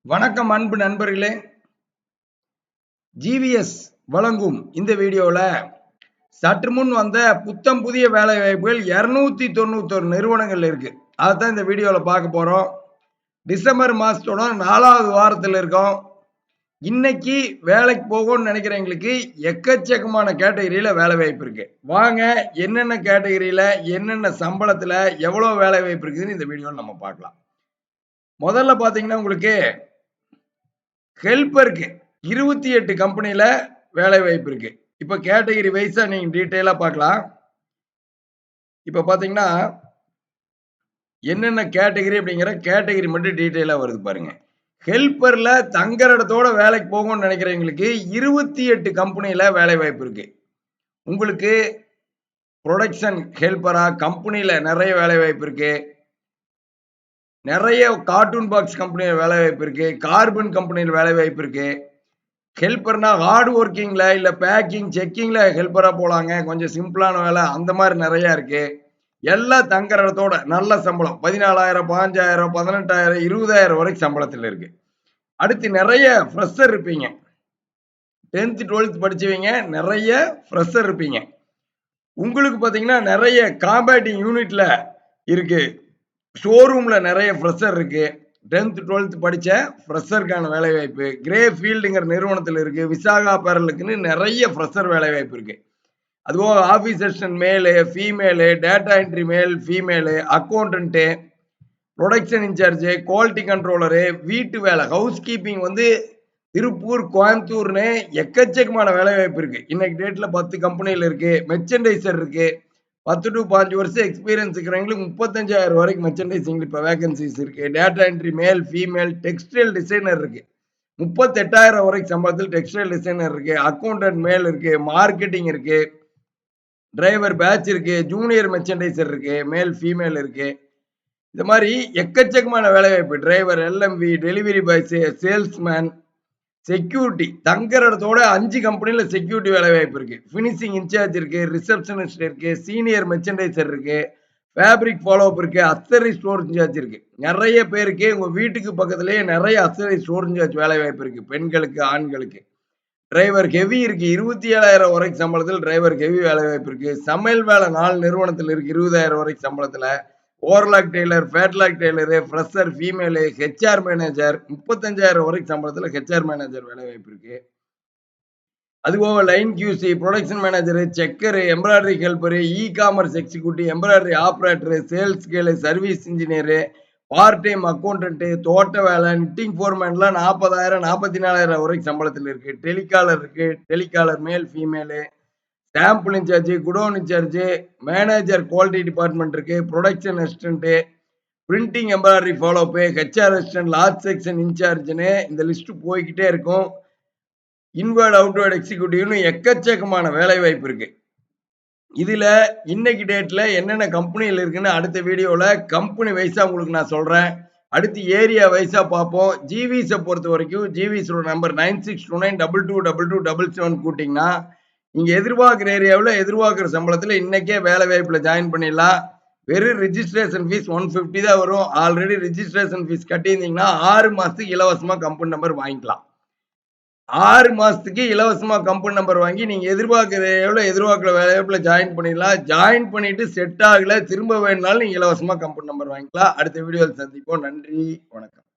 வணக்கம் அன்பு நண்பர்களே. ஜிவிஎஸ் வழங்கும் இந்த வீடியோல சற்று முன் வந்த புத்தம் புதிய வேலை வாய்ப்புகள் 291 நிறுவனங்கள் இருக்கு. அதான் இந்த வீடியோல பார்க்க போறோம். டிசம்பர் மாசத்தோட 4வது வாரத்தில் இருக்கோம். இன்னைக்கு வேலைக்கு போகணும்னு நினைக்கிறவங்களுக்கு எக்கச்சக்கமான கேட்டகரியில வேலை வாய்ப்பு இருக்கு. வாங்க என்னென்ன கேட்டகரியில என்னென்ன சம்பளத்துல எவ்வளவு வேலை வாய்ப்பு இருக்குதுன்னு இந்த வீடியோல நம்ம பார்க்கலாம். முதல்ல பாத்தீங்கன்னா உங்களுக்கு ஹெல்ப்பருக்கு 28 கம்பெனில வேலை வாய்ப்பு இருக்கு. இப்ப கேட்டகரி வைஸா நீங்க டீடைலா பார்க்கலாம். இப்ப பாத்தீங்கன்னா என்னென்ன கேட்டகரி அப்படிங்கிற கேட்டகரி மட்டும் டீடைலா வருது பாருங்க. ஹெல்ப்பர்ல தங்குற இடத்தோட வேலைக்கு போகணும்னு நினைக்கிறவங்களுக்கு 28 கம்பெனில வேலை வாய்ப்பு இருக்கு. உங்களுக்கு ப்ரொடக்ஷன் ஹெல்ப்பரா கம்பெனில நிறைய வேலை வாய்ப்பு இருக்கு. நிறைய கார்ட்டூன் பாக்ஸ் கம்பெனில வேலை வாய்ப்பு இருக்கு. கார்பன் கம்பெனில வேலை வாய்ப்பு இருக்கு. ஹெல்ப்பர்னா ஹார்ட் ஒர்க்கிங்ல இல்ல பேக்கிங் செக்கிங்ல ஹெல்ப்பரா போலாங்க. கொஞ்சம் சிம்பிளான வேலை அந்த மாதிரி நிறைய இருக்கு. எல்லாம் தங்குற இடத்தோட நல்ல சம்பளம் 14,000 15,000 18,000 20,000 வரைக்கும் சம்பளத்துல இருக்கு. அடுத்து நிறைய ஃப்ரெஷர் இருப்பீங்க. 10th 12th படிச்சவங்க நிறைய ஃப்ரெஷர் இருப்பீங்க. உங்களுக்கு பாத்தீங்கன்னா நிறைய காம்பேட்டிங் யூனிட்ல இருக்கு. ஷோரூம்ல நிறைய ஃப்ரெஷர் இருக்கு. 10th 12th படிச்ச ஃப்ரெஷருக்கான வேலை வாய்ப்பு கிரே ஃபீல்டுங்கிற நிறுவனத்தில் இருக்கு. விசாகா பேரலுக்குன்னு நிறைய ஃப்ரெஷர் வேலை வாய்ப்பு இருக்கு. அதுபோக office assistant male female data entry male female accountant production incharge quality controller வீட்டு வேலை ஹவுஸ் கீப்பிங் வந்து திருப்பூர் கோயம்புத்தூர்னு எக்கச்சக்கமான வேலை வாய்ப்பு இருக்கு. இன்னைக்கு டேட்ல 10 கம்பெனில இருக்கு. மெர்ச்சன்டைசர் இருக்கு. 10 to 5 வருஷம் எக்ஸ்பீரியன்ஸ் இருக்கிறவங்களுக்கு 35,000 வரைக்கும் மெர்ச்சன்டைசிங் இப்ப வேகன்சிஸ் இருக்கு. Data entry male female textile designer இருக்கு. 38,000 வரைக்கும் சம்பளத்தில் டெக்ஸ்டைல் டிசைனர் இருக்கு. அக்கௌண்டன்ட் மேல் இருக்கு. மார்க்கெட்டிங் இருக்கு. டிரைவர் பேட்ச் இருக்கு. ஜூனியர் மெர்ச்சன்டைசர் இருக்கு. மேல் ஃபீமேல் இருக்கு. இந்த மாதிரி எக்கச்சக்கமான வேலை வாய்ப்பு driver LMV delivery boys salesman security தங்குற இடத்தோட 5 கம்பெனில செக்யூரிட்டி வேலை வாய்ப்பு இருக்கு. பினிஷிங் இன்சார்ஜ் இருக்கு. ரிசப்ஷனிஸ்ட் இருக்கு. சீனியர் மெர்ச்சன்டைசர் இருக்கு. ஃபேப்ரிக் ஃபாலோ அப் இருக்கு. அக்சரி ஸ்டோர் இன்சார்ஜ் இருக்கு. நிறைய பேருக்கு உங்க வீட்டுக்கு பக்கத்திலேயே நிறைய அக்சரி ஸ்டோர் இன்சார்ஜ் வேலை வாய்ப்பு இருக்கு. பெண்களுக்கு ஆண்களுக்கு டிரைவர் ஹெவி இருக்கு. 27,000 வரைக்கும் சம்பளத்தில் டிரைவர் ஹெவி வேலை வாய்ப்பு இருக்கு. சமையல் வேலை 4 நிறுவனத்தில் இருக்கு. 20,000 வரைக்கும் சம்பளத்துல overlock tailor flatlock tailor fresher female HR manager 35,000 வரைக்கும் சம்பளத்துல ஹெச்ஆர் மேனேஜர் வேலை வாய்ப்பு இருக்கு. அதுபோக line QC production manager checker embroidery helper e-commerce executive embroidery operator sales girl service engineer part time accountant தோட்ட வேலை நிட்டிங் ஃபோர்மேன்லாம் 40,000 44,000 வரைக்கும் சம்பளத்தில் இருக்கு. டெலிகாலர் இருக்கு. Telecaller male female sample incharge godown incharge manager quality department இருக்கு. Production assistant printing embroidery follow up HR assistant large section இன்சார்ஜ்னு இந்த list போய்கிட்டே இருக்கும். இன்வேர்ட் அவுட்வேர்ட் எக்ஸிக்யூட்டிவ்னு எக்கச்சக்கமான வேலை வாய்ப்பு இருக்கு. இதுல இன்னைக்கு டேட்ல என்னென்ன கம்பெனியில் இருக்குன்னு அடுத்த வீடியோல கம்பெனி வைஸா உங்களுக்கு நான் சொல்றேன். அடுத்து ஏரியா வைஸா பார்ப்போம். ஜிவிஸை பொறுத்த வரைக்கும் ஜிவிஸோட நம்பர் 9629222277 கூட்டிங்கன்னா நீங்க எதிர்பார்க்கிற ஏரியாவில் எதிர்பார்க்கிற சம்பளத்துல இன்னைக்கே வேலை வாய்ப்புல ஜாயின் பண்ணிடலாம். வெறும் ரிஜிஸ்ட்ரேஷன் ஃபீஸ் 150 தான் வரும். ஆல்ரெடி ரிஜிஸ்ட்ரேஷன் ஃபீஸ் கட்டியிருந்தீங்கன்னா 6 மாசத்துக்கு இலவசமா கம்பெனி நம்பர் வாங்கிக்கலாம். 6 மாசத்துக்கு இலவசமா கம்பெனி நம்பர் வாங்கி நீங்க எதிர்பார்க்கிற வேலை வாய்ப்புல ஜாயின் பண்ணிடலாம். ஜாயின் பண்ணிட்டு செட் ஆகல திரும்ப வேணும்னாலும் நீங்க இலவசமா கம்பெனி நம்பர் வாங்கிக்கலாம். அடுத்த வீடியோவில் சந்திப்போம். நன்றி, வணக்கம்.